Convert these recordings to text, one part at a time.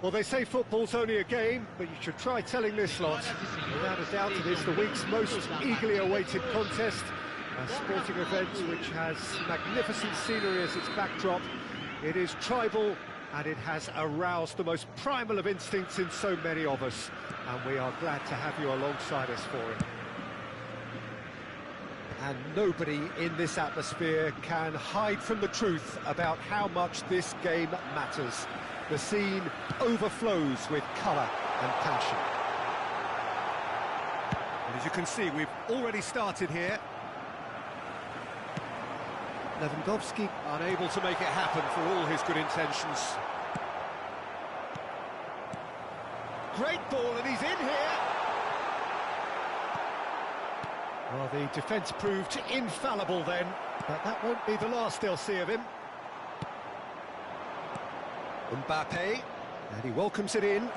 Well, they say football's only a game, but you should try telling this lot. Without a doubt, it is the week's most eagerly awaited contest, a sporting event which has magnificent scenery as its backdrop. It is tribal, and it has aroused the most primal of instincts in so many of us, and we are glad to have you alongside us for it. And nobody in this atmosphere can hide from the truth about how much this game matters. The scene overflows with colour and passion. And as you can see, we've already started here. Lewandowski unable to make it happen for all his good intentions. Great ball, and he's in here. Well, the defence proved infallible then, but that won't be the last they'll see of him. Mbappe, and he welcomes it in.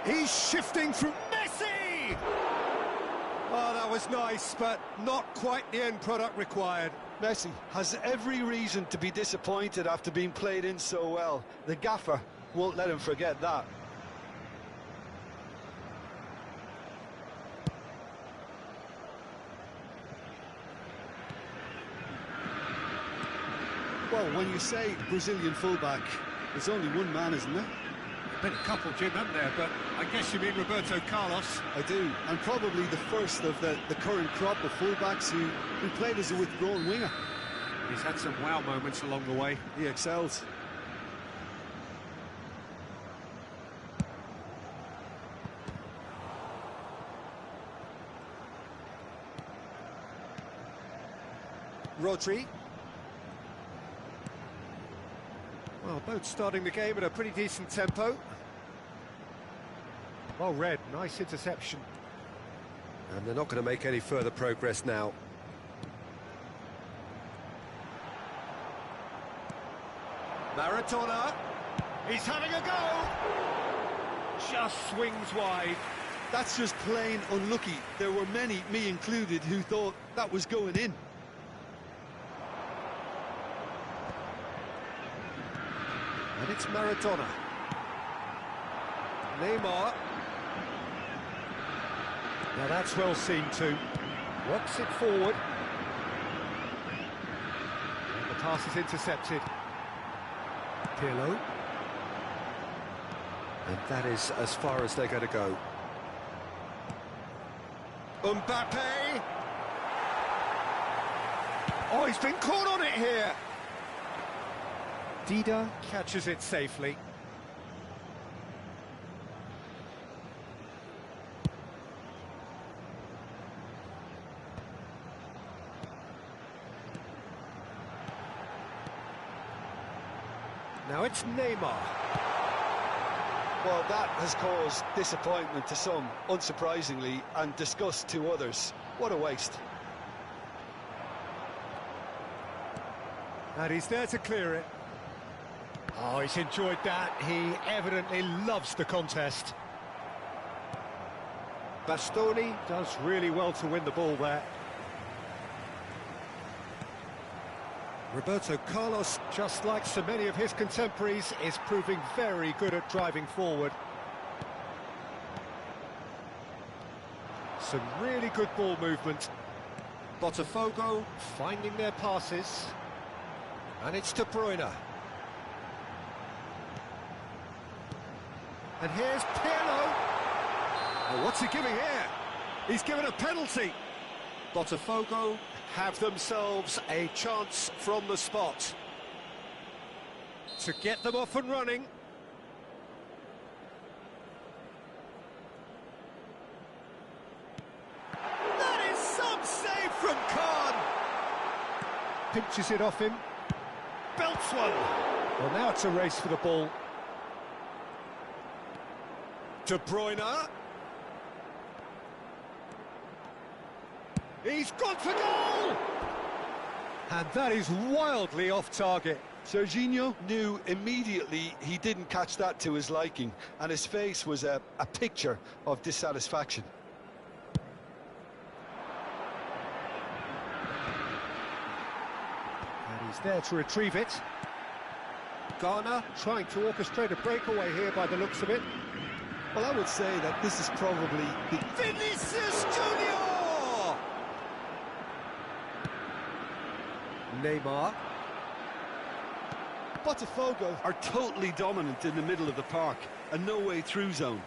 He's shifting through Messi! Oh, that was nice, but not quite the end product required. Messi has every reason to be disappointed after being played in so well. The gaffer won't let him forget that. Well, when you say Brazilian fullback, there's only one man, isn't there? Been a couple, Jim, haven't there? But I guess you mean Roberto Carlos. I do, and probably the first of the current crop of fullbacks who played as a withdrawn winger. He's had some wow moments along the way. He excels. Rodri. Well, both starting the game at a pretty decent tempo. Well read, nice interception. And they're not going to make any further progress now. Maradona, he's having a go! Just swings wide. That's just plain unlucky. There were many, me included, who thought that was going in. And it's Maradona. Neymar. Now that's well seen too. Rocks it forward. And the pass is intercepted. Pirlo. And that is as far as they're going to go. Mbappe! Oh, he's been caught on it here! Dida catches it safely. Now it's Neymar. Well, that has caused disappointment to some, unsurprisingly, and disgust to others. What a waste. And he's there to clear it. Oh, he's enjoyed that. He evidently loves the contest. Bastoni does really well to win the ball there. Roberto Carlos, just like so many of his contemporaries, is proving very good at driving forward. Some really good ball movement. Botafogo finding their passes. And it's De Bruyne. And here's Pirlo. Oh, what's he giving here? He's given a penalty. Botafogo have themselves a chance from the spot to get them off and running. That is some save from Khan. Pinches it off him. Belts one. Well, now it's a race for the ball. De Bruyne. He's gone for goal! And that is wildly off target. Serginho knew immediately he didn't catch that to his liking, and his face was a picture of dissatisfaction. And he's there to retrieve it. Ghana trying to orchestrate a breakaway here by the looks of it. Well, I would say that this is probably the... Vinicius Junior! Neymar. Botafogo are totally dominant in the middle of the park, a no-way through zone.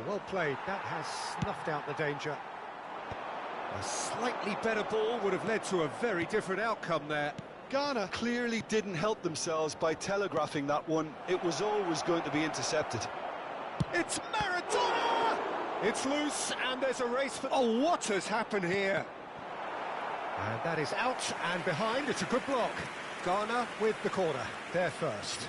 Well played, that has snuffed out the danger. A slightly better ball would have led to a very different outcome there. Ghana clearly didn't help themselves by telegraphing that one. It was always going to be intercepted. It's Maradona! It's loose, and there's a race for... Oh, what has happened here? And that is out and behind. It's a good block. Ghana with the corner. They're first.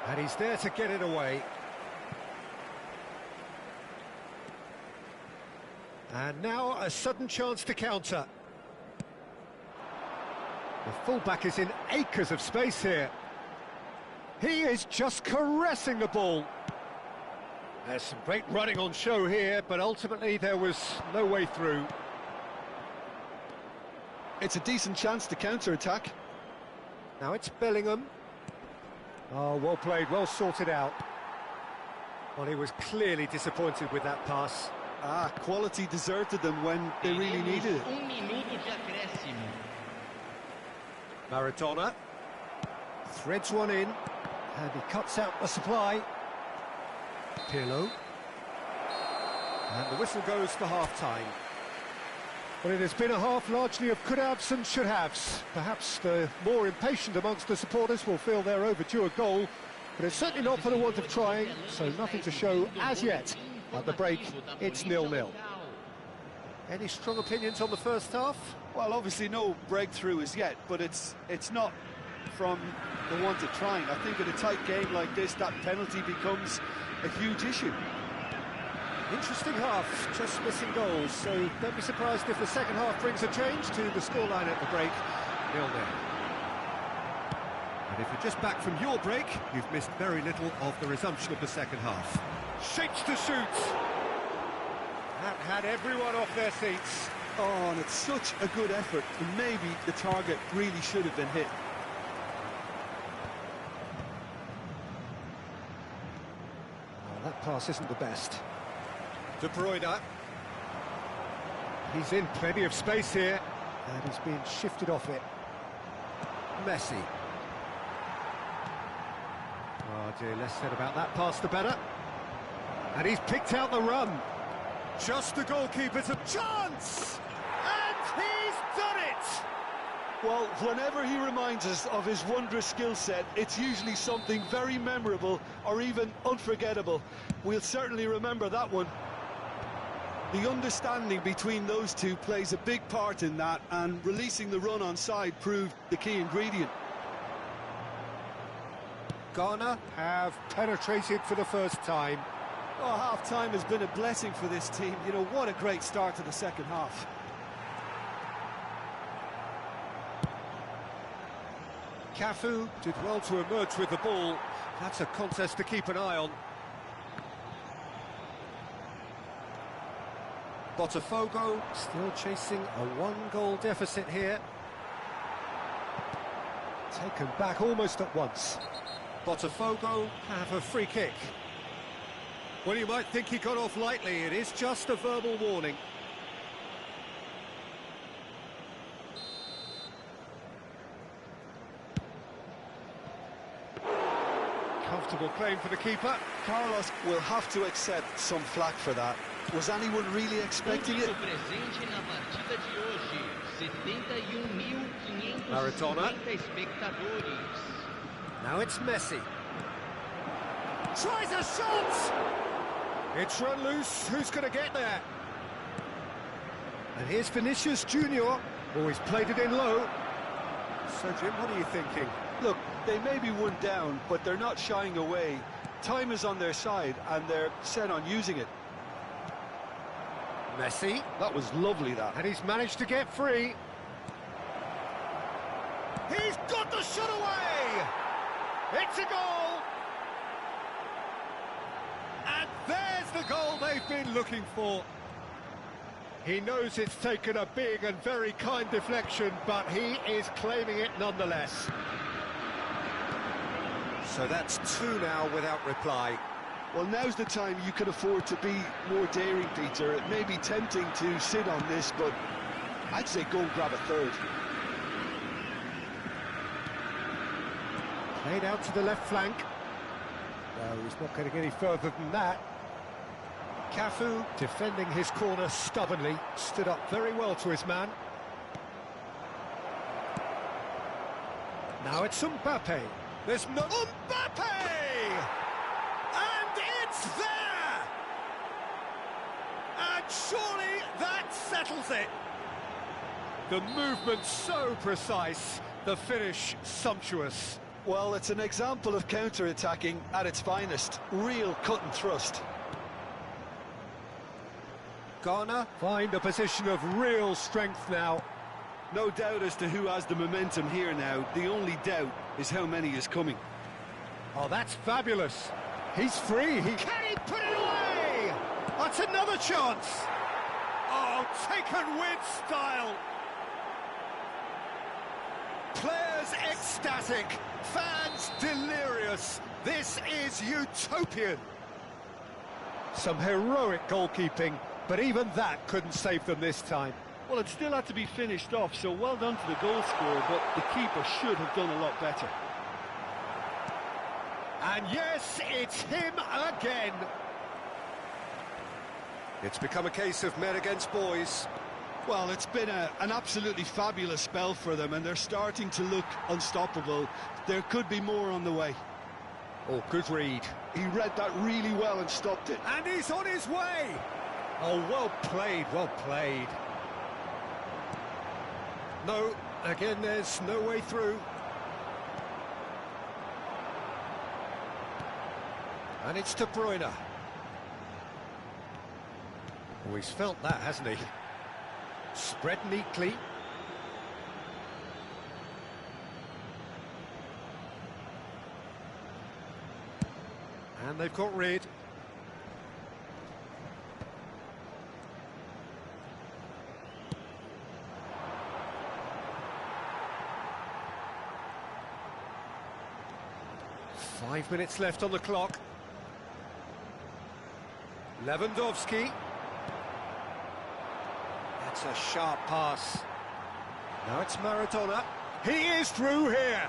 And he's there to get it away. And now a sudden chance to counter. The fullback is in acres of space here. He is just caressing the ball. There's some great running on show here, but ultimately there was no way through. It's a decent chance to counter-attack. Now it's Bellingham. Oh, well played, well sorted out. Well, he was clearly disappointed with that pass. Quality deserted them when they really needed it. Maradona threads one in, and he cuts out the supply. Pirlo. And the whistle goes for half-time. Well, it has been a half largely of could-haves and should-haves. Perhaps the more impatient amongst the supporters will feel they're overdue a goal, but it's certainly not for the want of trying, so nothing to show as yet. At the break, it's 0-0. Any strong opinions on the first half? Well, obviously no breakthrough as yet, but it's not from the want of trying. I think in a tight game like this, that penalty becomes a huge issue. Interesting half, just missing goals, so don't be surprised if the second half brings a change to the scoreline at the break, 0-0. And if you're just back from your break, you've missed very little of the resumption of the second half. Shapes to shoot! That had everyone off their seats. Oh, and it's such a good effort, and maybe the target really should have been hit. Well, that pass isn't the best. De Bruyne. He's in plenty of space here, and he's being shifted off it. Messi. Oh dear, less said about that pass the better. And he's picked out the run. Just the goalkeeper's a chance! And he's done it! Well, whenever he reminds us of his wondrous skill set, it's usually something very memorable or even unforgettable. We'll certainly remember that one. The understanding between those two plays a big part in that, and releasing the run on side proved the key ingredient. Ghana have penetrated for the first time. Oh, half-time has been a blessing for this team. You know, what a great start to the second half. Cafu did well to emerge with the ball. That's a contest to keep an eye on. Botafogo still chasing a one-goal deficit here. Taken back almost at once. Botafogo have a free kick. Well, you might think he got off lightly. It is just a verbal warning. Comfortable claim for the keeper. Carlos will have to accept some flack for that. Was anyone really expecting it? Maradona. Now it's Messi. Tries a shot! It's run loose. Who's going to get there? And here's Vinicius Junior. Always played it in low. So, Jim, what are you thinking? Look, they may be one down, but they're not shying away. Time is on their side, and they're set on using it. Messi. That was lovely, that. And he's managed to get free. He's got the shot away! It's a goal! And there's the goal they've been looking for. He knows it's taken a big and very kind deflection, but he is claiming it nonetheless. So that's two now without reply. Well, now's the time you can afford to be more daring, Peter. It may be tempting to sit on this, but I'd say go and grab a third. Played out to the left flank. No, he's not getting any further than that. Cafu, defending his corner stubbornly, stood up very well to his man. Now it's Mbappe. There's no... Mbappe! And it's there! And surely that settles it. The movement so precise, the finish sumptuous. Well, it's an example of counter-attacking at its finest. Real cut and thrust. Ghana find a position of real strength now. No doubt as to who has the momentum here now. The only doubt is how many is coming. Oh, that's fabulous. He's free. Can he put it away? That's another chance. Oh, taken with style. Players ecstatic, fans delirious. This is utopian. Some heroic goalkeeping, but even that couldn't save them this time. Well, it still had to be finished off, so well done to the goal scorer, but the keeper should have done a lot better. And yes, it's him again. It's become a case of men against boys. Well, it's been an absolutely fabulous spell for them, and they're starting to look unstoppable. There could be more on the way. Oh, good read. He read that really well and stopped it. And he's on his way. Oh, well played, well played. No, again, there's no way through. And it's De Bruyne. Oh, he's felt that, hasn't he? Spread neatly. And they've got rid. Five minutes left on the clock. Lewandowski. That's a sharp pass. Now it's Maradona. He is through here.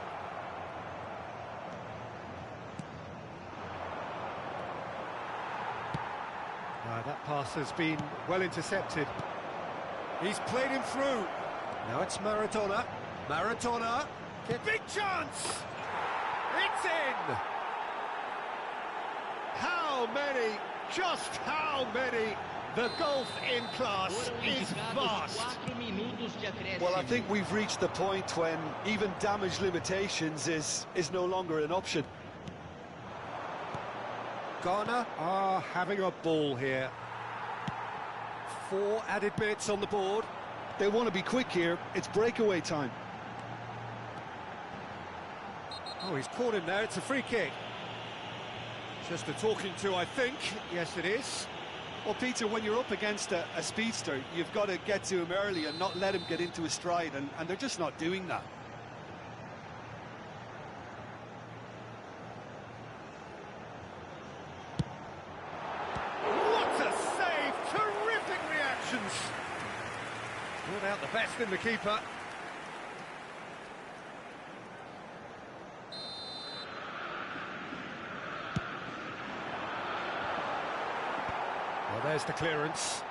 That pass has been well intercepted. He's played him through. Now it's Maradona. Maradona. Big chance! It's in! How many? Just how many? The gulf in class is vast. Well, I think we've reached the point when even damage limitations is no longer an option. Ghana are having a ball here. 4 added minutes on the board. They want to be quick here. It's breakaway time. Oh, he's caught him there. It's a free kick. Just a talking to, I think. Yes, it is. Well, Peter, when you're up against a speedster, you've got to get to him early and not let him get into a stride, and they're just not doing that. What a save! Terrific reactions! Brought out the best in the keeper. Well, there's the clearance.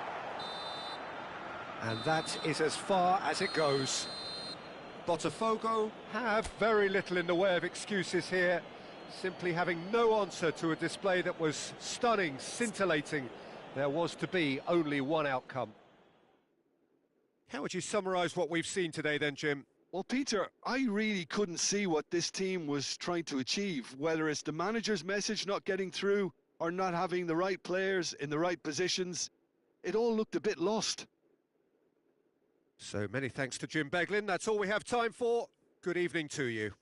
And that is as far as it goes. Botafogo have very little in the way of excuses here, simply having no answer to a display that was stunning, scintillating. There was to be only one outcome. How would you summarise what we've seen today then, Jim? Well, Peter, I really couldn't see what this team was trying to achieve, whether it's the manager's message not getting through or not having the right players in the right positions. It all looked a bit lost. So many thanks to Jim Beglin. That's all we have time for. Good evening to you.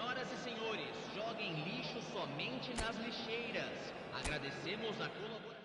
Senhoras e senhores, joguem lixo somente nas lixeiras. Agradecemos a colaboração.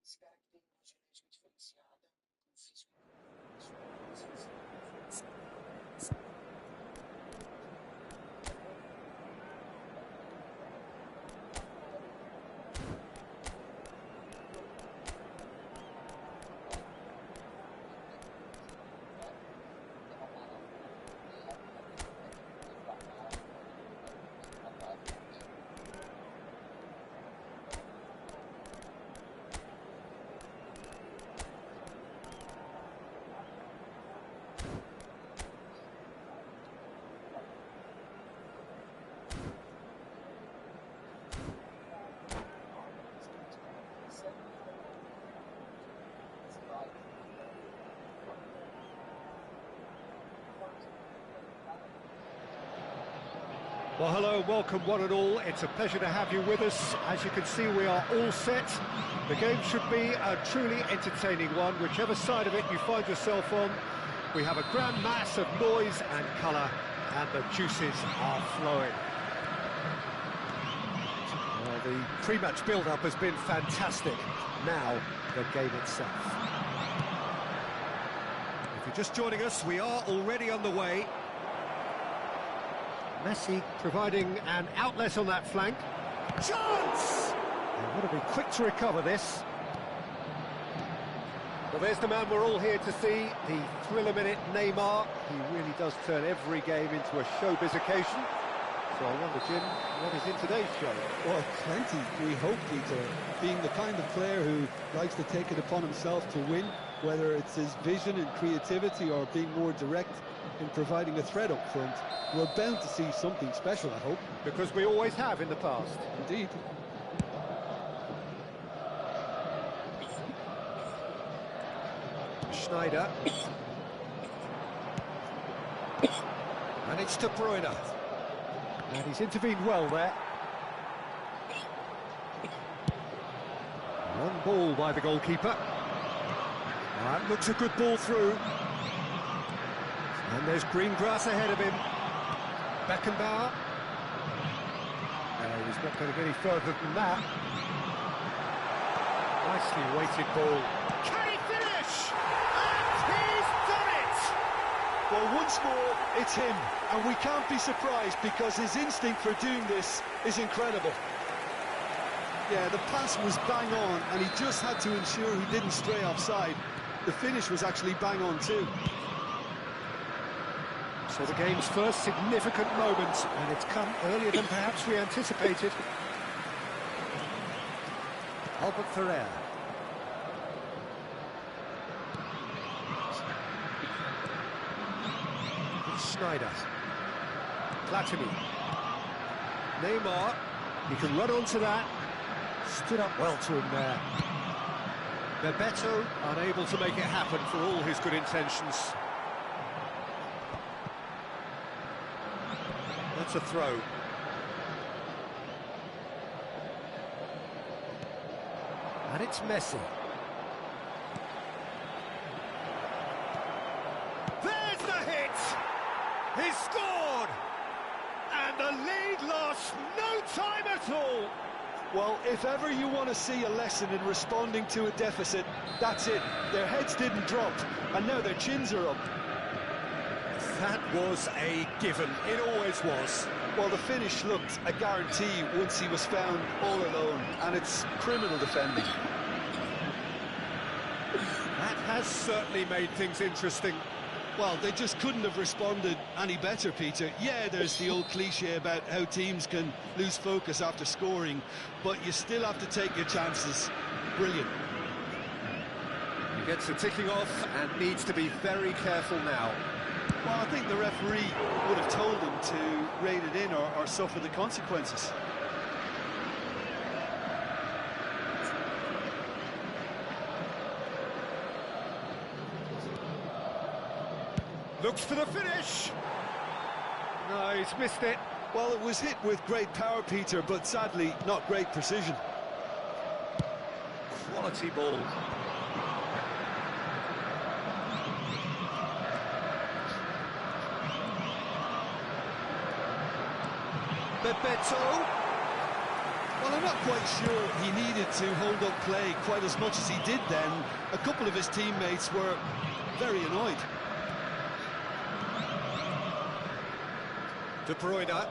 Esse cara que tem uma genética diferenciada, um físico Well, hello, welcome one and all. It's a pleasure to have you with us. As you can see, we are all set. The game should be a truly entertaining one, whichever side of it you find yourself on. We have a grand mass of noise and colour, and the juices are flowing. Well, the pre-match build-up has been fantastic. Now, the game itself. If you're just joining us, we are already underway. Messi providing an outlet on that flank. Chance! They've got to be quick to recover this. Well, there's the man we're all here to see, the thriller-minute Neymar. He really does turn every game into a showbiz occasion. So I wonder, Jim, what is in today's show? Well, plenty, we hope, Peter. Being the kind of player who likes to take it upon himself to win, whether it's his vision and creativity or being more direct in providing a threat up front, we're bound to see something special, I hope. Because we always have in the past. Indeed. Schneider. And it's De Bruyne. And he's intervened well there. One ball by the goalkeeper. That looks a good ball through. And there's green grass ahead of him. Beckenbauer. He's not going to get any further than that. Nicely weighted ball. Can he finish? And he's done it! Well, once more, it's him, and we can't be surprised because his instinct for doing this is incredible. Yeah, the pass was bang on, and he just had to ensure he didn't stray offside. The finish was actually bang on too. So the game's first significant moment, and it's come earlier than perhaps we anticipated. Albert Ferrer. It's Schneider. Platini. Neymar. He can run onto that. Stood up well to him there. Bebeto unable to make it happen for all his good intentions. That's a throw. And it's Messi. There's the hit! He scored! And the lead lost no time at all! Well, if ever you want to see a lesson in responding to a deficit, that's it. Their heads didn't drop, and now their chins are up. That was a given. It always was. Well, the finish looked a guarantee once he was found all alone, and it's criminal defending. That has certainly made things interesting. Well, they just couldn't have responded any better, Peter. Yeah, there's the old cliche about how teams can lose focus after scoring, but you still have to take your chances. Brilliant. He gets the ticking off and needs to be very careful now. Well, I think the referee would have told him to rein it in or suffer the consequences. Looks for the finish. No, he's missed it. Well, it was hit with great power, Peter, but sadly, not great precision. Quality ball. Bebeto. Well, I'm not quite sure he needed to hold up play quite as much as he did then. A couple of his teammates were very annoyed. De Bruyne.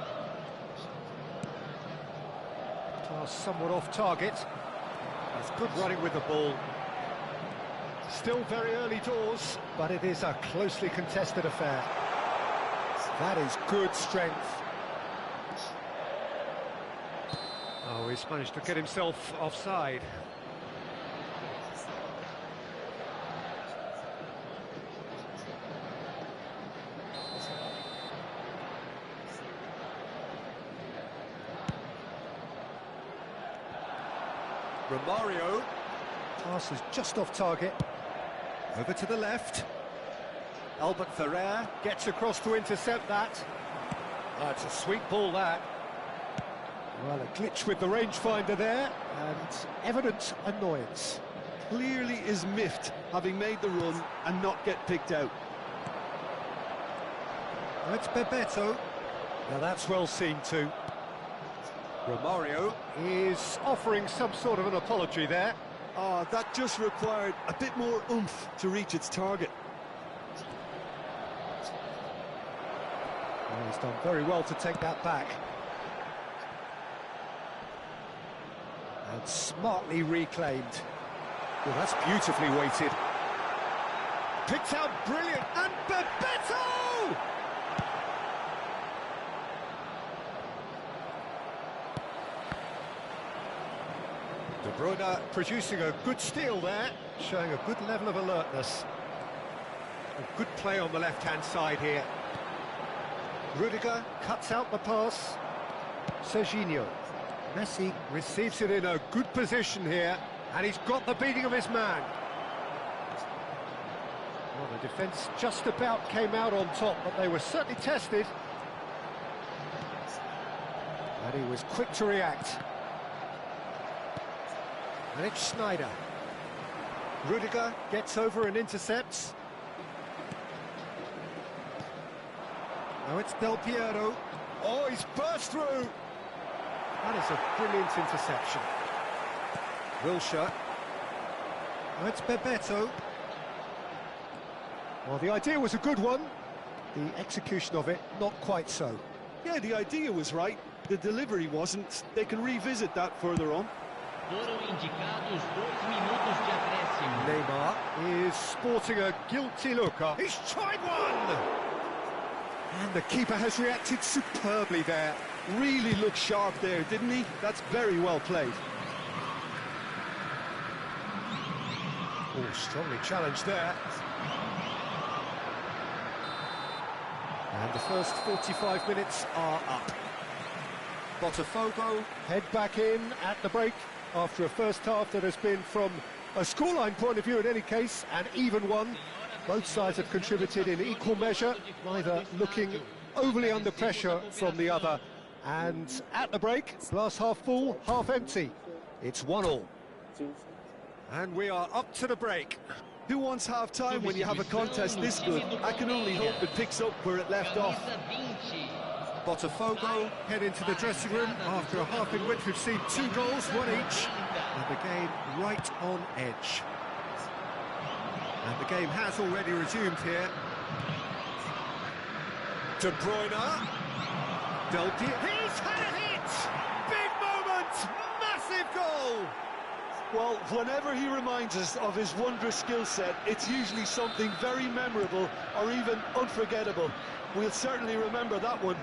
Pass somewhat off target. That's good running with the ball. Still very early doors, but it is a closely contested affair. That is good strength. Oh, he's managed to get himself offside. Romario. Pass is just off target. Over to the left. Albert Ferrer gets across to intercept that. That's a sweet ball, that. Well, a glitch with the rangefinder there, and evident annoyance. Clearly is miffed, having made the run and not get picked out. It's Bebeto. Now that's well seen too. Romario is offering some sort of an apology there. Oh, that just required a bit more oomph to reach its target. Well, he's done very well to take that back. And smartly reclaimed. Well, that's beautifully weighted. Picked out brilliant, and Bebeto! De Bruyne producing a good steal there, showing a good level of alertness. A good play on the left-hand side here. Rudiger cuts out the pass. Serginho. Messi receives it in a good position here, and he's got the beating of his man. Well, the defence just about came out on top, but they were certainly tested. And he was quick to react. And it's Schneider. Rudiger gets over and intercepts. Now it's Del Piero. Oh, he's burst through. That is a brilliant interception. Wilshere. Now it's Bebeto. Well, the idea was a good one. The execution of it, not quite so. Yeah, the idea was right. The delivery wasn't. They can revisit that further on. Foram indicados 2 minutos de acréscimo. Neymar is sporting a guilty look. He's tried one! And the keeper has reacted superbly there. Really looked sharp there, didn't he? That's very well played. Oh, strongly challenged there. And the first 45 minutes are up. Botafogo head back in at the break after a first half that has been, from a scoreline point of view in any case, an even one. Both sides have contributed in equal measure, neither looking overly under pressure from the other. And at the break, glass half full, half empty. It's 1-1. And we are up to the break. Who wants half-time when you have a contest this good? I can only hope it picks up where it left off. Botafogo head into the dressing room after a half in which we've seen 2 goals, 1 each, and the game right on edge. And the game has already resumed here. De Bruyne. Del Piero. He's had a hit! Big moment! Massive goal! Well, whenever he reminds us of his wondrous skill set, it's usually something very memorable or even unforgettable. We'll certainly remember that one.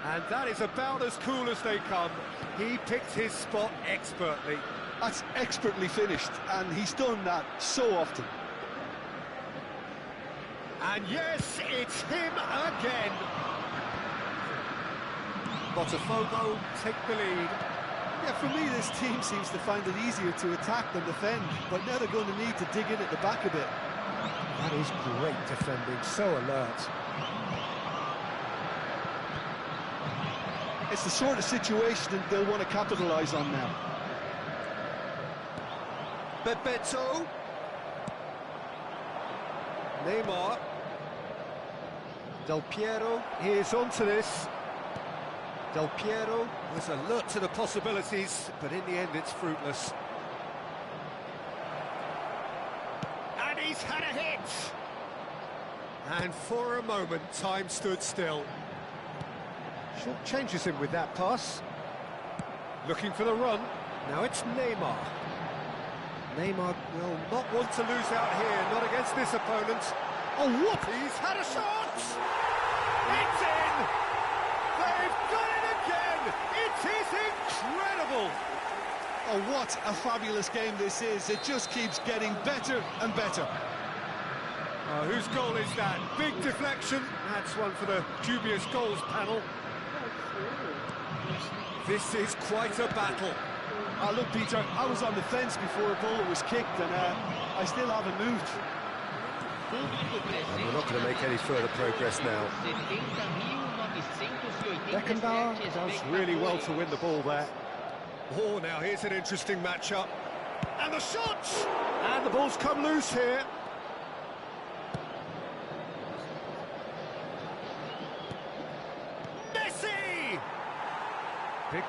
And that is about as cool as they come. He picked his spot expertly. That's expertly finished, and he's done that so often. And yes, it's him again. Botafogo take the lead. Yeah, for me, this team seems to find it easier to attack than defend, but now they're going to need to dig in at the back a bit. That is great defending, so alert. It's the sort of situation that they'll want to capitalise on now. Bebeto. Neymar. Del Piero is onto this. Del Piero was alert to the possibilities, but in the end it's fruitless. And he's had a hit! And for a moment, time stood still. Short changes him with that pass. Looking for the run. Now it's Neymar. Neymar will not want to lose out here, not against this opponent. Oh, what? He's had a shot! It's in! They've got it again! It is incredible! Oh, what a fabulous game this is. It just keeps getting better and better. Whose goal is that? Big deflection. That's one for the dubious goals panel. This is quite a battle. Look, Peter, I was on the fence before a goal was kicked, and I still haven't moved. And we're not going to make any further progress now. Beckenbauer does really well to win the ball there. Oh, now here's an interesting matchup. And the shots! And the ball's come loose here.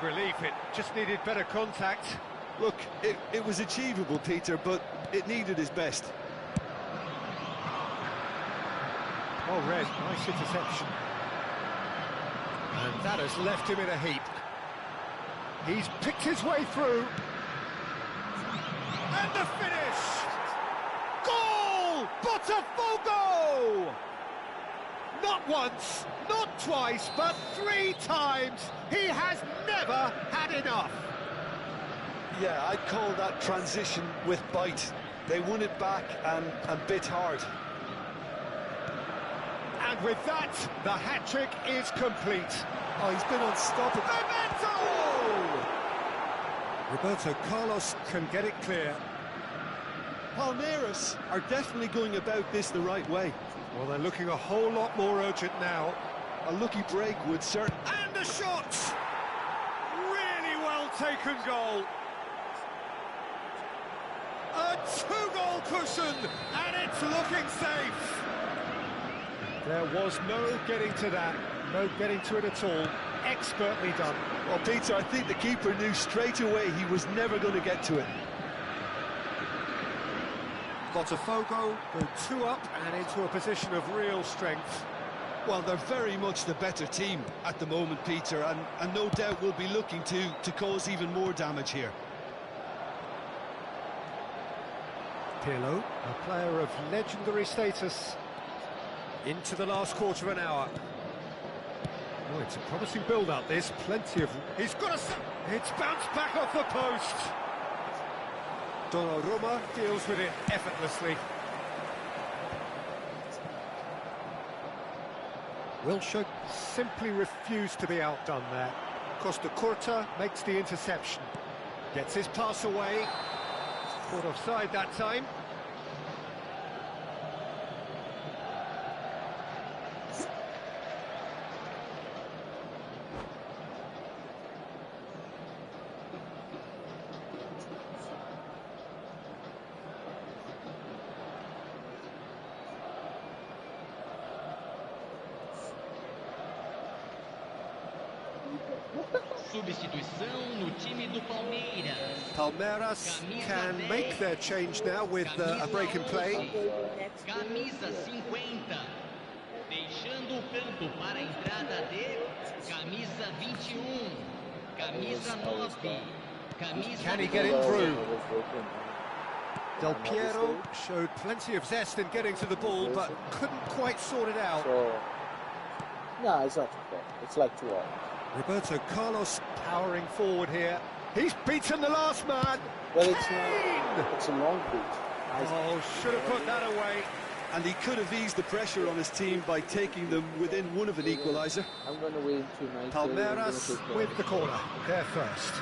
relief, it just needed better contact. Look, it was achievable, Peter, but it needed his best. Oh, Red, nice interception. And that has left him in a heap. He's picked his way through. And the finish! Goal! Botafogo! Not once, not twice, but 3 times. He has never had enough. Yeah, I'd call that transition with bite. They won it back and bit hard. And with that, the hat-trick is complete. Oh, he's been unstoppable. Roberto Carlos can get it clear. Palmeiras are definitely going about this the right way. Well, they're looking a whole lot more urgent now. A lucky break would certainly... And a shot! Really well taken goal. A 2-goal cushion, and it's looking safe. There was no getting to that, no getting to it at all. Expertly done. Well, Peter, I think the keeper knew straight away he was never going to get to it. Botafogo go 2 up and into a position of real strength. Well, they're very much the better team at the moment, Peter, and no doubt will be looking to cause even more damage here. Pirlo, a player of legendary status, into the last quarter of an hour. Oh, it's a promising build-up, this. Plenty of... He's got a... It's bounced back off the post. Donnarumma deals with it effortlessly. Wilshere simply refused to be outdone there. Costa Curta makes the interception. Gets his pass away. Caught offside that time. Substituição no time do Palmeiras. Palmeiras can make their change now with a break in play. Camisa 50. Deixando o campo para a entrada de camisa 21. Camisa 9. Camisa Can he get it through? Del Piero showed plenty of zest in getting to the ball, but couldn't quite sort it out. No, it's not too far. It's like 2 hours. Roberto Carlos powering forward here. He's beaten the last man. Well, it's a long boot. Oh, should have put that away. And he could have eased the pressure on his team by taking them within one of an equaliser. I'm going to wait until 9. Palmeiras with the corner. They're first.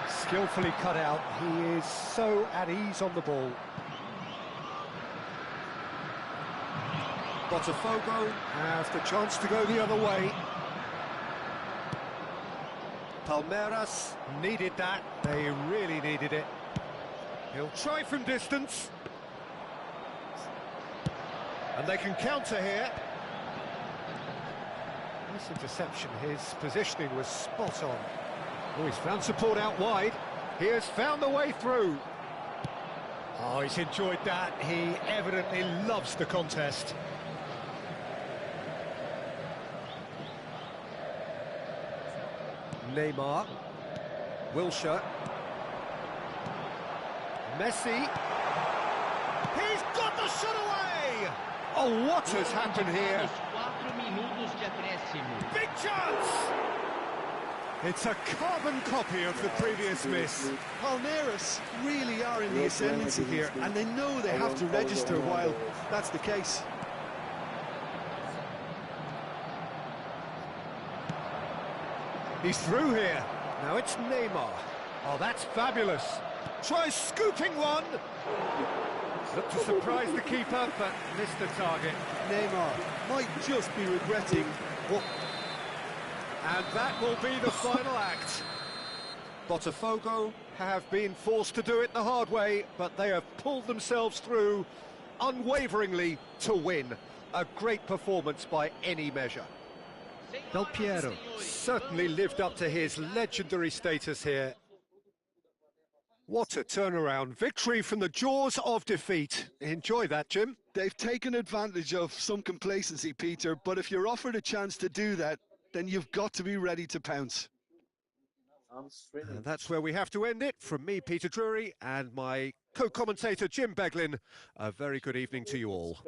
Skillfully cut out. He is so at ease on the ball. Botafogo have the chance to go the other way. Palmeiras needed that. They really needed it. He'll try from distance. And they can counter here. Nice interception. His positioning was spot on. Oh, he's found support out wide. He has found the way through. Oh, he's enjoyed that. He evidently loves the contest. Neymar. Wilshere. Messi. He's got the shot away! Oh, what has happened here? 4 minutos de acréscimo. Big chance! It's a carbon copy of the previous miss. Palmeiras really are in the ascendancy here, and they know they have to register while that's the case. He's through here. Now it's Neymar. Oh, that's fabulous. Tries scooping one. Looked to surprise the keeper, but missed the target. Neymar might just be regretting what... And that will be the final act. Botafogo have been forced to do it the hard way, but they have pulled themselves through unwaveringly to win. A great performance by any measure. Del Piero certainly lived up to his legendary status here. What a turnaround. Victory from the jaws of defeat. Enjoy that, Jim. They've taken advantage of some complacency, Peter, but if you're offered a chance to do that, then you've got to be ready to pounce. And that's where we have to end it. From me, Peter Drury, and my co-commentator, Jim Beglin. A very good evening to you all.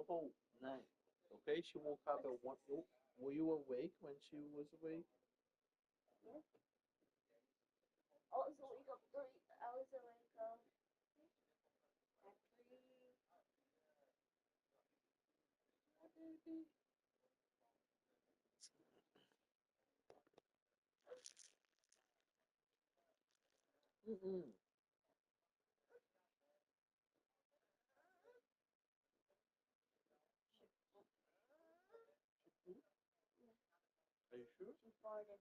Oh, nice. Okay, she woke up at 1. Were you awake when she was awake? I was awake at 3. I was awake at 3. Mm-mm. Are you sure? She farted.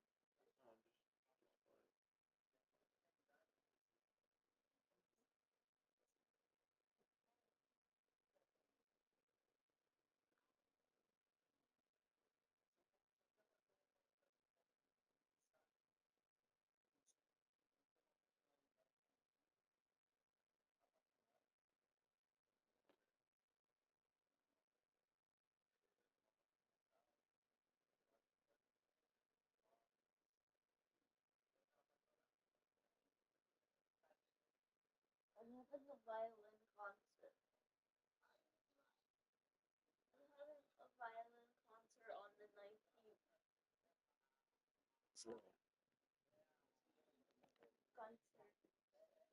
I'm having a violin concert. I'm having a violin concert on the 19th. Concert.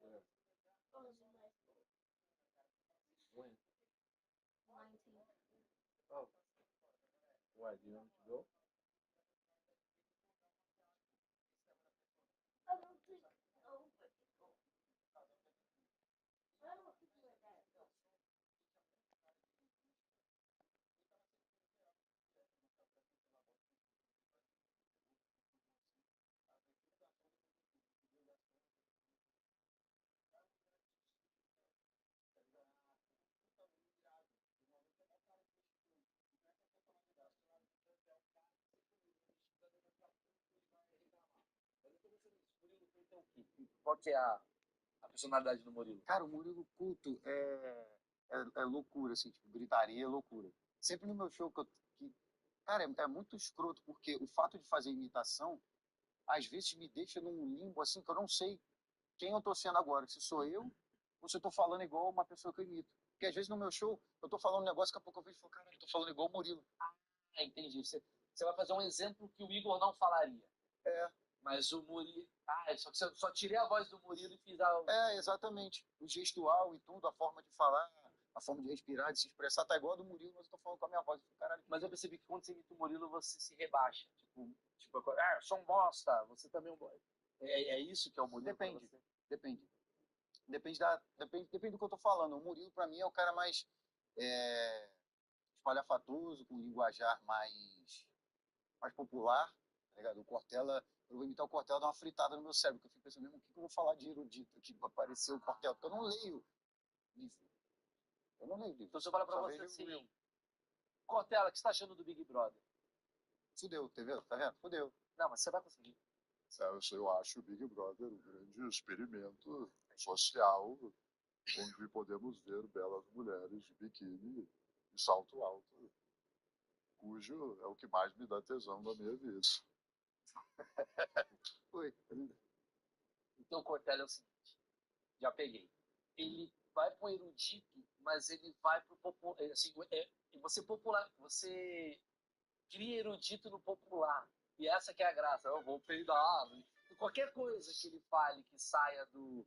Where? Oh, it's in high school. When? 19th. Oh. Why? Do you want to go? I don't think nobody goes. I don't think my dad goes. Qual que é a personalidade do Murilo? Cara, o Murilo culto é loucura, assim, tipo, gritaria é loucura. Sempre no meu show cara, é muito escroto, porque o fato de fazer imitação, às vezes me deixa num limbo, assim, que eu não sei quem eu tô sendo agora, se sou eu ou se eu tô falando igual uma pessoa que eu imito. Porque às vezes no meu show, eu tô falando um negócio, daqui a pouco eu vejo e falo, cara, eu tô falando igual o Murilo. Ah, entendi. Você vai fazer um exemplo que o Igor não falaria. É. Mas o Murilo. Ah, só que você só tirei a voz do Murilo e fiz a. É, exatamente. O gestual e tudo, a forma de falar, a forma de respirar, de se expressar, tá igual a do Murilo, mas eu tô falando com a minha voz. Eu falei, caralho, Mas eu percebi que quando você imita o Murilo, você se rebaixa. Eu sou um bosta, você também é um boy. É isso que é o Murilo? Depende. Pra você? Depende. Depende do que eu tô falando. O Murilo, pra mim, é o cara mais espalhafatoso, com linguajar mais popular, tá ligado? O Cortella, eu vou imitar o Cortella, dar uma fritada no meu cérebro, que eu fico pensando, mesmo, o que eu vou falar de erudito aqui pra aparecer o Cortella? Porque eu não leio livro. Eu não leio livro. Então se eu falar pra Só você vejo assim, Reel. Cortella, o que você tá achando do Big Brother? Fudeu, tá vendo? Tá vendo? Fudeu. Não, mas você vai conseguir. Eu acho o Big Brother um grande experimento social, onde podemos ver belas mulheres de biquíni e salto alto, cujo é o que mais me dá tesão na minha vida. Foi. Então o Cortella é o seguinte, já peguei. Ele vai pro erudito, mas ele vai pro popular. Assim, você cria erudito no popular. E essa que é a graça. Eu vou peidar. Qualquer coisa que ele fale que saia do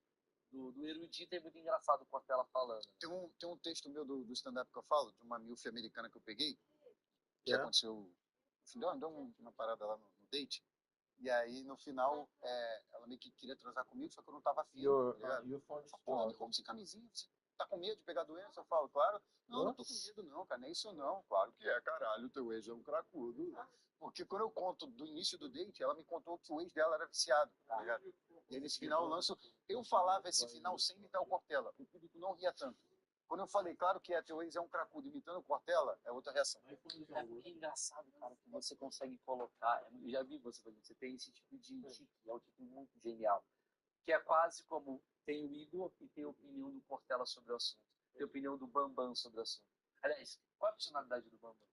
erudito é muito engraçado o Cortella falando. Né? Tem um texto meu do stand-up que eu falo, de uma milf americana que eu peguei, que aconteceu, deu uma parada lá no date, e aí no final ela meio que queria transar comigo, só que eu não tava afim. Your tá ligado? phone is Porra, me charged. como sem camisinha, Tá com medo de pegar doença? Eu falo, claro. Não, não tô com Nossa. medo não, cara, nem isso não. Claro que é, caralho, teu ex é um cracudo. Porque quando eu conto do início do date, ela me contou que o ex dela era viciado, tá ligado? E aí nesse final eu lanço, eu falava esse final sem imitar o Cortella, o público não ria tanto. Quando eu falei, claro que teu ex é um cracudo imitando o Cortella, é outra reação. É muito engraçado, cara, que você consegue colocar. Eu já vi você fazendo, você tem esse tipo de tique, é um tipo muito genial. Que é quase como tem o Igor e tem a opinião do Cortella sobre o assunto. Tem a opinião do Bambam sobre o assunto. Aliás, qual é a personalidade do Bambam?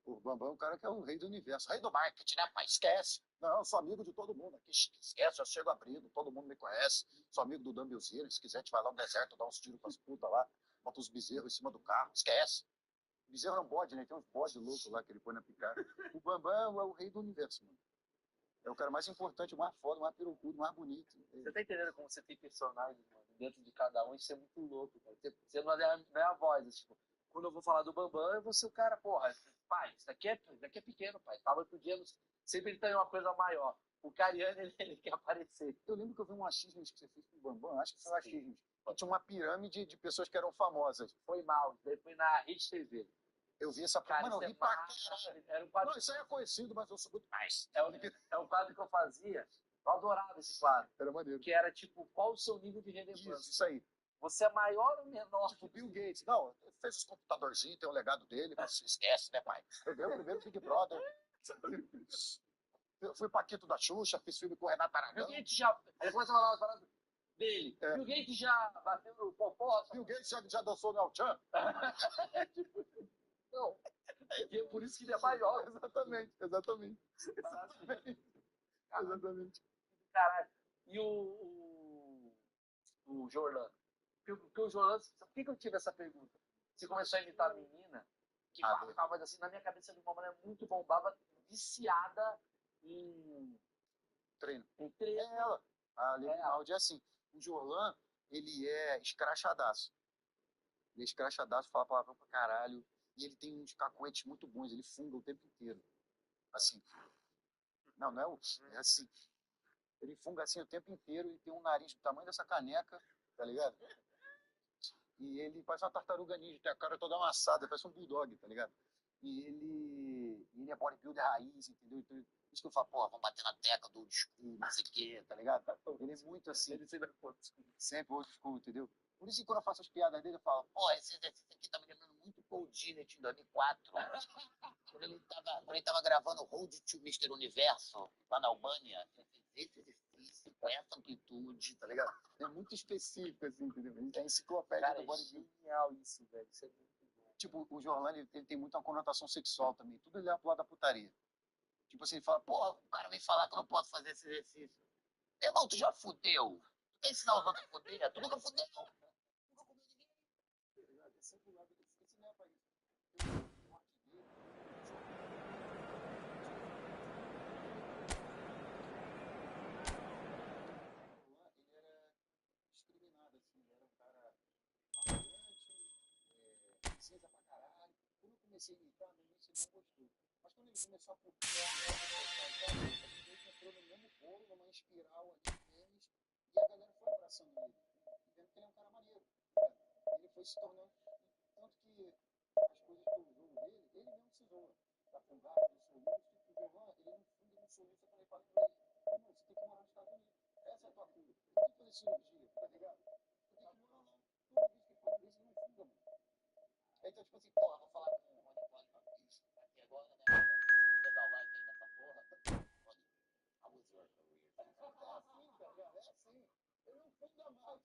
O Bambam é um cara que é o rei do universo, rei do marketing, né, pai? Esquece. Não, eu sou amigo de todo mundo aqui. Esquece, eu chego abrindo, todo mundo me conhece. Sou amigo do Dumbelzinho, se quiser, a gente vai lá no deserto, dá uns tiros com as putas lá, bota os bezerros em cima do carro, esquece. O bezerro é um bode, né? Tem uns bodes loucos lá que ele põe na picada. O Bambam é o rei do universo, mano. É o cara mais importante, o mais foda, o mais pirocudo, o mais bonito. Você tá entendendo como você tem personagens, mano, dentro de cada um? Isso é muito louco, cara. Você não é a voz, é, tipo, quando eu vou falar do Bambam, eu vou ser o cara, porra, pai, isso daqui é pequeno, pai. Tava outro sempre ele tem uma coisa maior. O Cariano, ele quer aparecer. Eu lembro que eu vi um achismo que você fez com o Bambam, acho que foi um achismo. Tinha uma pirâmide de pessoas que eram famosas. Foi mal, daí foi na Rede TV. Eu vi essa Cara, mano, eu isso ri é pra massa. caralho. Era um quadro, Não, isso aí é conhecido, mas eu sou muito mais. é um quadro que eu fazia. Eu adorava esse quadro. Era maneiro. Que era tipo, qual o seu nível de relevância? Isso aí. Você é maior ou menor? Tipo, Bill Gates. Não, ele fez os computadorzinhos, tem o legado dele, mas esquece, né, pai? Eu dei o primeiro Big Brother. Eu fui Paquito da Xuxa, fiz filme com o Renato Bill Aragão. Gates já. Aí começa a falar umas paradas dele. É. Bill Gates já bateu no popó. Bill Gates já dançou no El Chan? Não. E é por isso que ele é maior. Exatamente. Exatamente. Caralho. E o Jorlan? Porque o Jorlan. Por que eu tive essa pergunta? Você começou a imitar a menina que falava assim, na minha cabeça de uma maneira muito bombava, viciada em Treino. em treino. É ela. A Levinaldi é assim. O Jorlan, ele é escrachadaço. Ele é escrachadaço, fala palavrão pra caralho. E ele tem uns cacuetes muito bons, ele funga o tempo inteiro. Assim. Não, não é o. É assim. Ele funga assim o tempo inteiro e tem um nariz do tamanho dessa caneca, tá ligado? E ele parece uma tartaruga ninja, tem a cara toda amassada, parece um bulldog, tá ligado? E ele é bodybuilder raiz, entendeu? Então, por isso que eu falo, pô, vamos bater na tecla do old school, não sei o quê, tá ligado? Ele é muito assim. Ele sempre old school, entendeu? Por isso que quando eu faço as piadas dele, eu falo, pô, esse aqui tá me lembrando muito Paul Dillett em 2004. Quando ele tava gravando Road to Mr. Universo, lá na Albânia. Esse exercício, com essa amplitude, tá ligado? É muito específico, assim, entendeu? Ele tem enciclopédia Cara, do é bodybuilding. genial isso, velho. Isso é muito bom. Tipo, o Jorlan, ele tem muita conotação sexual também. Tudo ele é pro lado da putaria. Tipo assim, ele fala, pô, o cara vem falar que eu não posso fazer esse exercício. Meu irmão, tu já fudeu. Tu quer ensinar os outros a fuder? Tu nunca fudeu. Nunca fudeu ninguém. É sempre o lado dele. Esse não é pra isso. O corte dele, ele era discriminado, assim. Ele era um cara arrogante, cinza pra caralho. Quando eu comecei a imitar, no início ele não gostou. Mas quando ele começou a curtir, a gente meio que entrou no mesmo bolo, numa espiral ali de tênis, e a galera foi abraçando ele, e vendo que ele é um cara maneiro. Né? Ele foi se tornando. Tanto que as coisas que eu jogo dele, ele mesmo se zoa. Da fungada, do soluço, o Giovanni, ele não funda no soluço, eu falei pra ele, irmão, você tem que morar nos Estados Unidos. Essa é a tua cura. Você tem que fazer cirurgia, tá ligado? Você tem que morar lá. Toda vez que ele faz isso, ele não funga, mano. Então, tipo assim, porra, vou falar com o Rony Cole aqui agora, né? Se puder dar o like aí nessa porra. Rony, how was your career? É assim, cara, é assim. Ele não funga mais.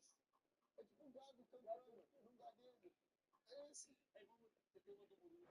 É tipo um gado cantando, um gadeiro. É esse. Aí vamos, você tem uma do Murilo.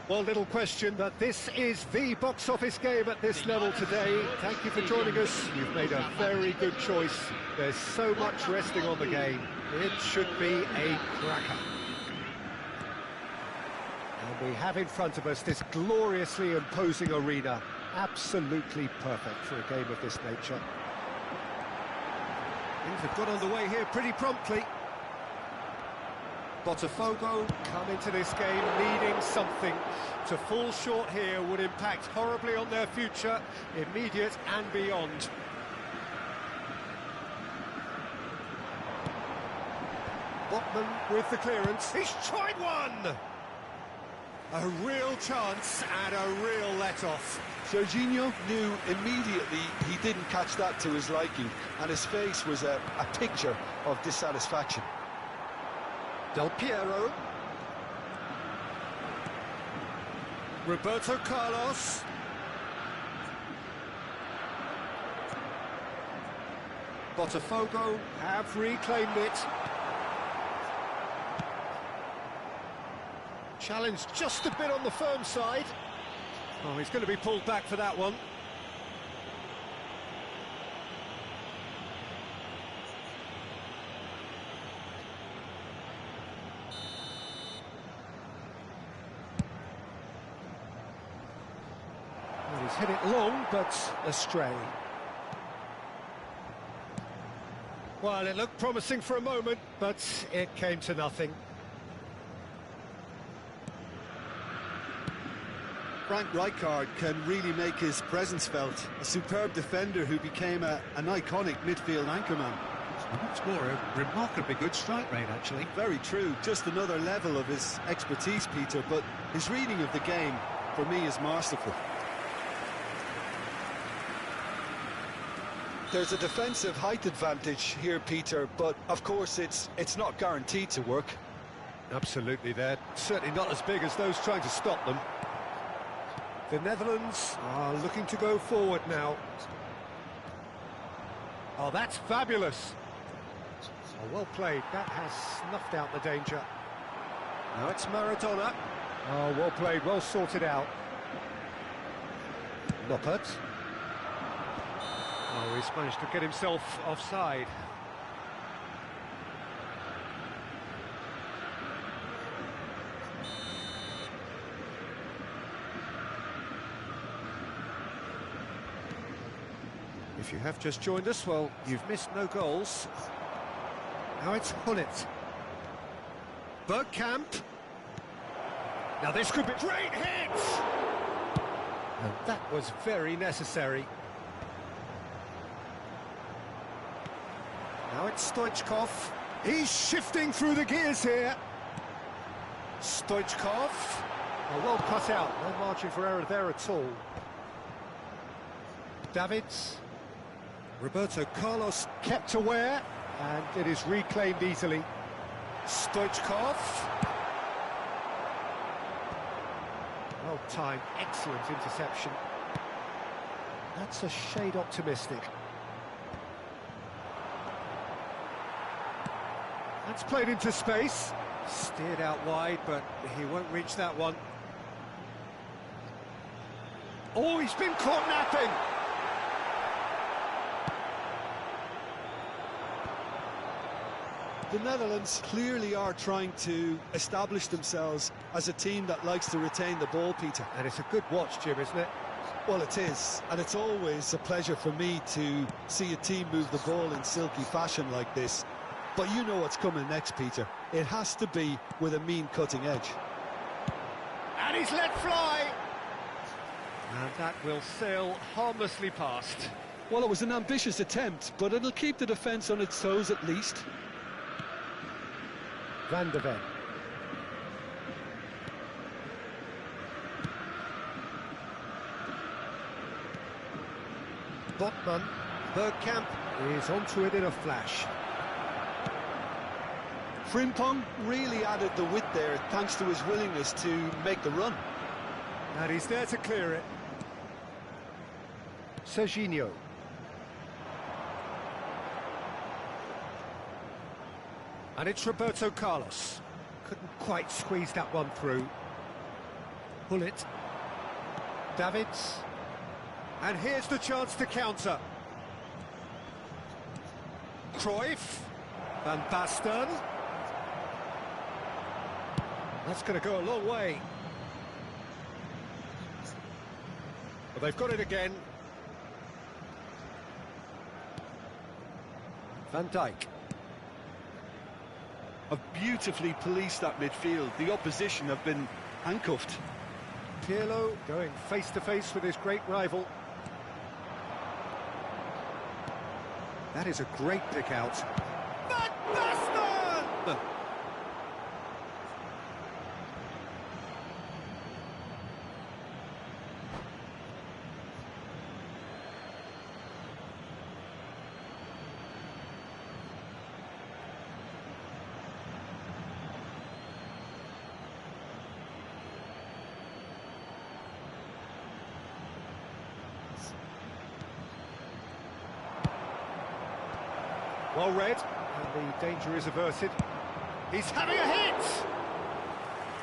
Well, little question, but this is the box office game at this level today. Thank you for joining us. You've made a very good choice. There's so much resting on the game. It should be a cracker. And we have in front of us this gloriously imposing arena. Absolutely perfect for a game of this nature. Things have got underway here pretty promptly. Botafogo come into this game needing something. To fall short here would impact horribly on their future, immediate and beyond. Botman with the clearance. He's tried one! A real chance and a real let-off. Jorginho knew immediately he didn't catch that to his liking, and his face was a picture of dissatisfaction. Del Piero. Roberto Carlos. Botafogo have reclaimed it. Challenge just a bit on the firm side. Oh, he's going to be pulled back for that one. Well, he's hit it long, but astray. Well, it looked promising for a moment, but it came to nothing. Frank Rijkaard can really make his presence felt. A superb defender who became an iconic midfield anchorman. It's more a remarkably good strike rate, actually. Very true. Just another level of his expertise, Peter, but his reading of the game, for me, is masterful. There's a defensive height advantage here, Peter, but of course it's not guaranteed to work. Absolutely, they're certainly not as big as those trying to stop them. The Netherlands are looking to go forward now. Oh, that's fabulous. Oh, well played. That has snuffed out the danger. Now it's Maradona. Oh, well played, well sorted out. Noppert. Oh, he's managed to get himself offside. If you have just joined us, well, you've missed no goals. Now it's Hullet. Bergkamp. Now this could be... Great hit! And that was very necessary. Now it's Stoichkov. He's shifting through the gears here. Stoichkov. Oh, well cut out. No margin for error there at all. Davids. Roberto Carlos kept aware, and it is reclaimed easily. Stoichkov. Well timed, excellent interception. That's a shade optimistic. That's played into space. Steered out wide, but he won't reach that one. Oh, he's been caught napping! The Netherlands clearly are trying to establish themselves as a team that likes to retain the ball, Peter. And it's a good watch, Jim, isn't it? Well, it is, and it's always a pleasure for me to see a team move the ball in silky fashion like this. But you know what's coming next, Peter. It has to be with a mean cutting edge. And he's let fly! And that will sail harmlessly past. Well, it was an ambitious attempt, but it'll keep the defence on its toes at least. Van de Ven. Botman. Bergkamp is onto it in a flash. Frimpong really added the width there thanks to his willingness to make the run. And he's there to clear it. Serginho. And it's Roberto Carlos. Couldn't quite squeeze that one through. Pull it. Davids. And here's the chance to counter. Cruyff. Van Basten. That's going to go a long way. Well, they've got it again. Van Dijk. Have beautifully policed that midfield. The opposition have been handcuffed. Pirlo going face-to-face with his great rival. That is a great pick out. Van Basten! Well read, and the danger is averted. He's having a hit!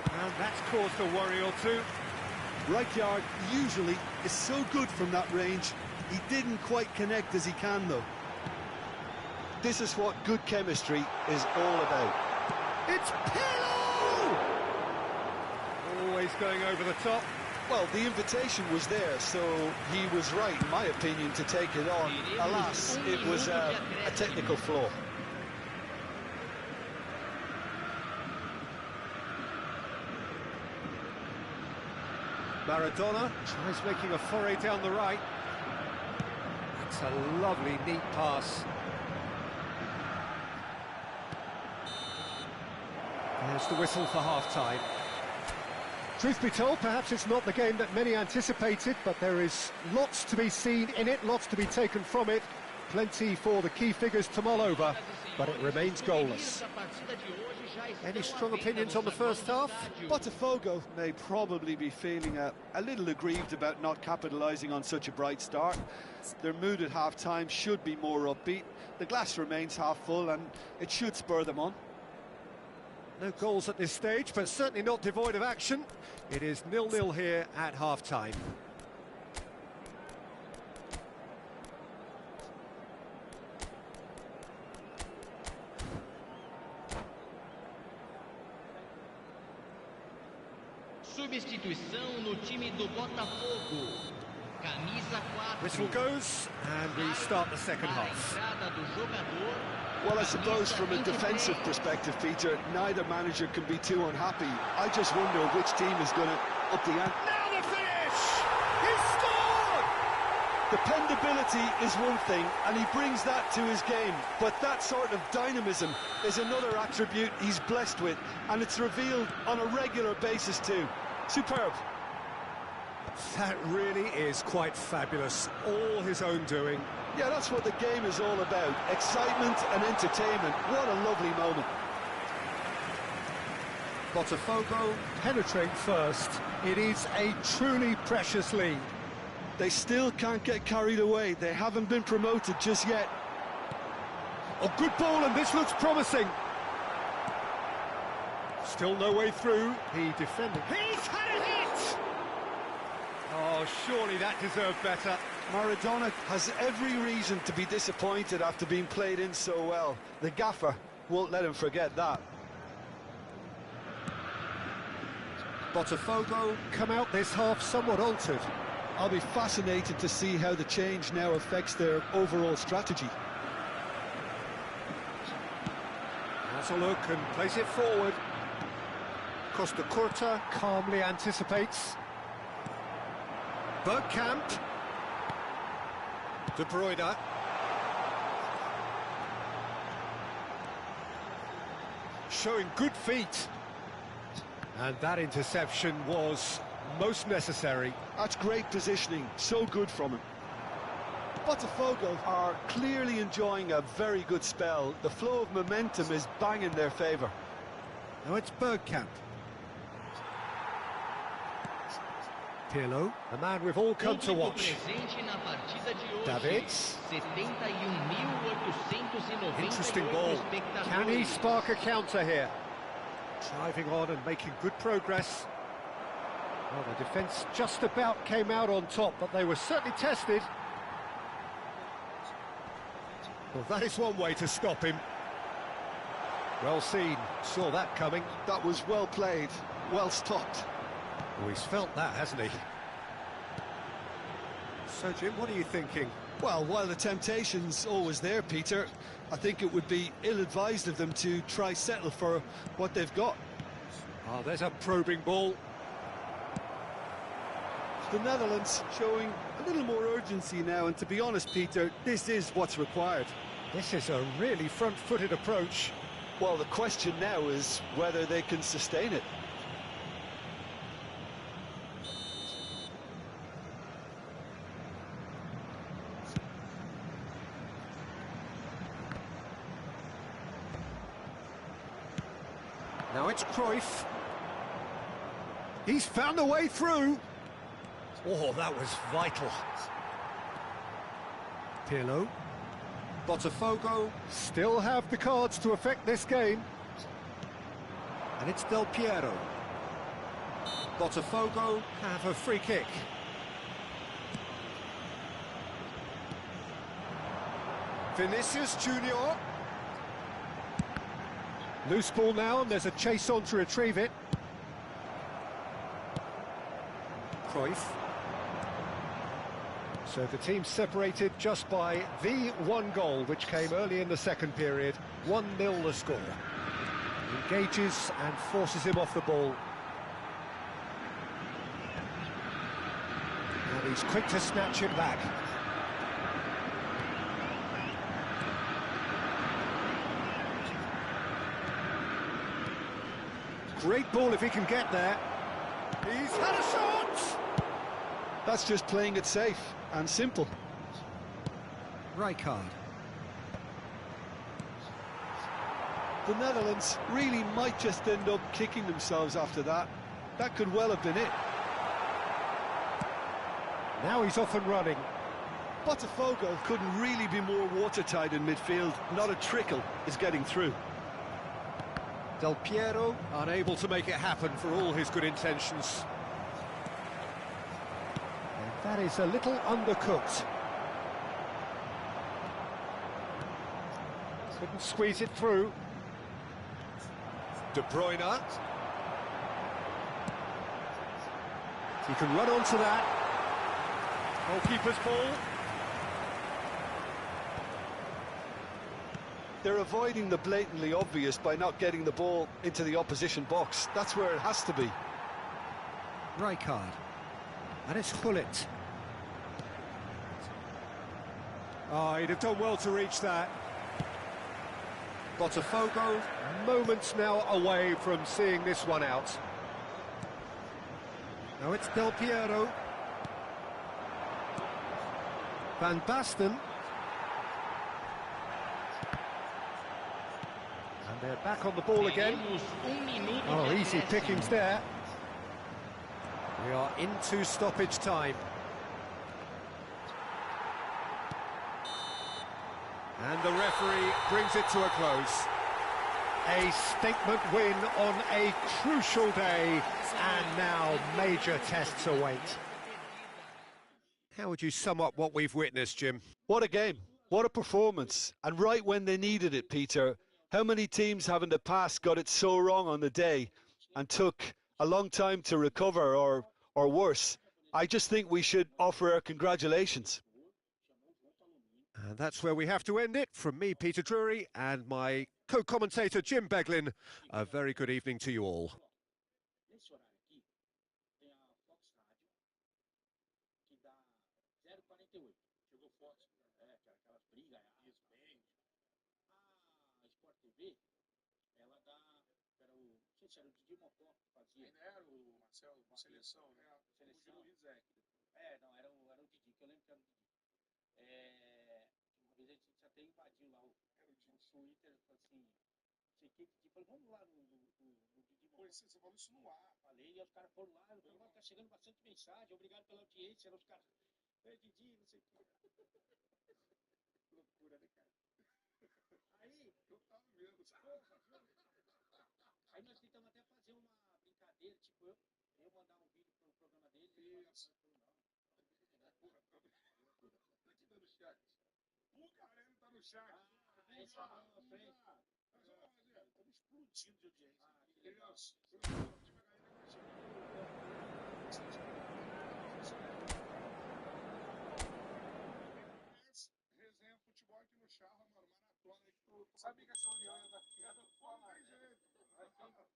And that's caused a worry or two. Rijkaard usually is so good from that range. He didn't quite connect as he can, though. This is what good chemistry is all about. It's Pirlo! Always going over the top. Well, the invitation was there, so he was right, in my opinion, to take it on. Alas, it was a technical flaw. Maradona tries making a foray down the right. That's a lovely, neat pass. There's the whistle for half-time. Truth be told, perhaps it's not the game that many anticipated, but there is lots to be seen in it, lots to be taken from it. Plenty for the key figures to mull over, but it remains goalless. Any strong opinions on the first half? Botafogo may probably be feeling a little aggrieved about not capitalising on such a bright start. Their mood at half-time should be more upbeat. The glass remains half full, and it should spur them on. No goals at this stage, but certainly not devoid of action. It is 0-0 here at half-time. Substituição no time do Botafogo. Camisa 4. Whistle goes, and we start the second half. Well, I suppose from a defensive perspective, Peter, neither manager can be too unhappy. I just wonder which team is going to up the ante. Now the finish! He scored! Dependability is one thing, and he brings that to his game. But that sort of dynamism is another attribute he's blessed with, and it's revealed on a regular basis too. Superb. That really is quite fabulous. All his own doing. Yeah, that's what the game is all about. Excitement and entertainment. What a lovely moment. Botafogo penetrate first. It is a truly precious lead. They still can't get carried away. They haven't been promoted just yet. Oh, good ball, and this looks promising. Still no way through. He defended. He's had a hit! Oh, surely that deserved better. Maradona has every reason to be disappointed after being played in so well. The gaffer won't let him forget that. Botafogo come out this half somewhat altered. I'll be fascinated to see how the change now affects their overall strategy. Has a look and plays it forward. Costa Curta calmly anticipates. Bergkamp. De Bruyne. Showing good feet. And that interception was most necessary. That's great positioning, so good from him. Botafogo are clearly enjoying a very good spell. The flow of momentum is bang in their favour. Now it's Bergkamp. Pirlo, the man we've all come to watch. Davids. Interesting ball. Can he spark a counter here? Driving on and making good progress. Well, the defence just about came out on top, but they were certainly tested. Well, that is one way to stop him. Well seen, saw that coming. That was well played, well stopped. Oh, he's felt that, hasn't he? So, Jim, what are you thinking? Well, while the temptation's always there, Peter, I think it would be ill-advised of them to try settle for what they've got. Oh, there's a probing ball. The Netherlands showing a little more urgency now, and to be honest, Peter, this is what's required. This is a really front-footed approach. Well, the question now is whether they can sustain it. Now it's Cruyff. He's found a way through. Oh, that was vital. Pirlo. Botafogo still have the cards to affect this game. And it's Del Piero. Botafogo have a free kick. Vinicius Junior. Loose ball now, and there's a chase on to retrieve it. Cruyff. So the team separated just by the one goal, which came early in the second period. 1-0 the score. Engages and forces him off the ball. And he's quick to snatch it back. Great ball if he can get there. He's had a shot! That's just playing it safe and simple. Rijkaard. The Netherlands really might just end up kicking themselves after that. That could well have been it. Now he's off and running. Botafogo couldn't really be more watertight in midfield. Not a trickle is getting through. Del Piero unable to make it happen for all his good intentions. And that is a little undercooked. Couldn't squeeze it through. De Bruyne. He can run onto that. Goalkeeper's ball. They're avoiding the blatantly obvious by not getting the ball into the opposition box. That's where it has to be. Rijkaard. And it's Gullit. Oh, he'd have done well to reach that. Botafogo, moments now away from seeing this one out. Now it's Del Piero. Van Basten. And they're back on the ball again. Oh, easy pickings there. We are into stoppage time. And the referee brings it to a close. A statement win on a crucial day, and now major tests await. How would you sum up what we've witnessed, Jim? What a game, what a performance, and right when they needed it, Peter. How many teams have in the past got it so wrong on the day and took a long time to recover, or worse? I just think we should offer our congratulations. And that's where we have to end it. From me, Peter Drury, and my co-commentator, Jim Beglin. A very good evening to you all. Nesse horário aqui, tem a Fox Rádio, que dá 0,48. Chegou Fox, que era aquelas brigas, isso, bem. A Sport TV, ela dá, era o, não sei se era o Didi Mocó que fazia. Ainda era o Marcelo, seleção, né? Seleção. O Rizek. Não, era o Didi, que eu lembro que era o Didi. Uma vez a gente até invadiu lá o Twitter, assim, falei, vamos lá no Didi Mocó. Pois você falou isso no ar. Falei, e os caras foram lá, o programa tá chegando bastante mensagem, obrigado pela audiência, eram os caras, Didi, não sei o que. Loucura, né, cara? Aí, eu tava vendo, aí nós tentamos até fazer uma brincadeira, tipo, eu mandar um vídeo pro programa dele, ele faz não. Aqui tá no chat. O Carelli tá no chat. É isso aí, frente. Mas, ó, Rogério, estamos explodindo de audiência. Que legal. Isso. Eu tive a galera resenha futebol aqui no Charla, mano, maratona aí que tu sabia que essa união ia dar piada fora, não tem jeito.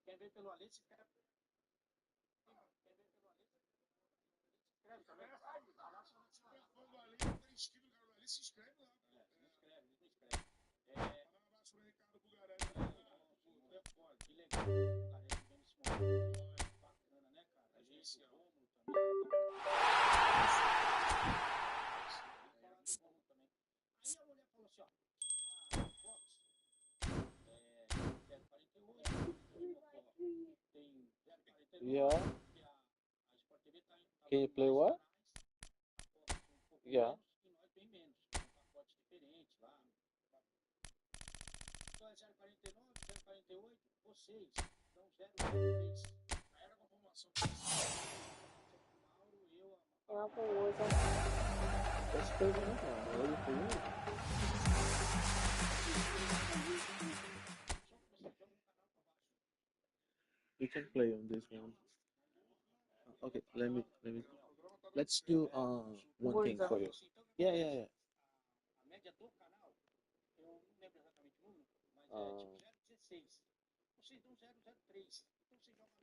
Quer ver pelo Alê, se inscreve. Quer ver pelo Alê, se inscreve também. Quando ali tá inscrito no canal ali, se inscreve lá. Se inscreve, se inscreve. Mandar um abraço pro Ricardo Bugarelli. Que legal, o Bugarelli vendo esse momento. Bacana, né, cara? A gente, o Rômulo também. Aí a mulher falou assim, ó, Fox, 048, tem 049, Yeah. que a Sport TV tá Can you play what? Yeah. e nós bem menos, com um pacote diferente lá. Então é 049, 048, vocês, então 003. Era uma formação. Mauro, eu, Ela pulou já. That's crazy, man. Really for you. You can play on this one. Okay, let's do one thing for you. Yeah. a média do canal, eu não lembro exatamente o número, mas é tipo 016. Vocês dão 003. Então você joga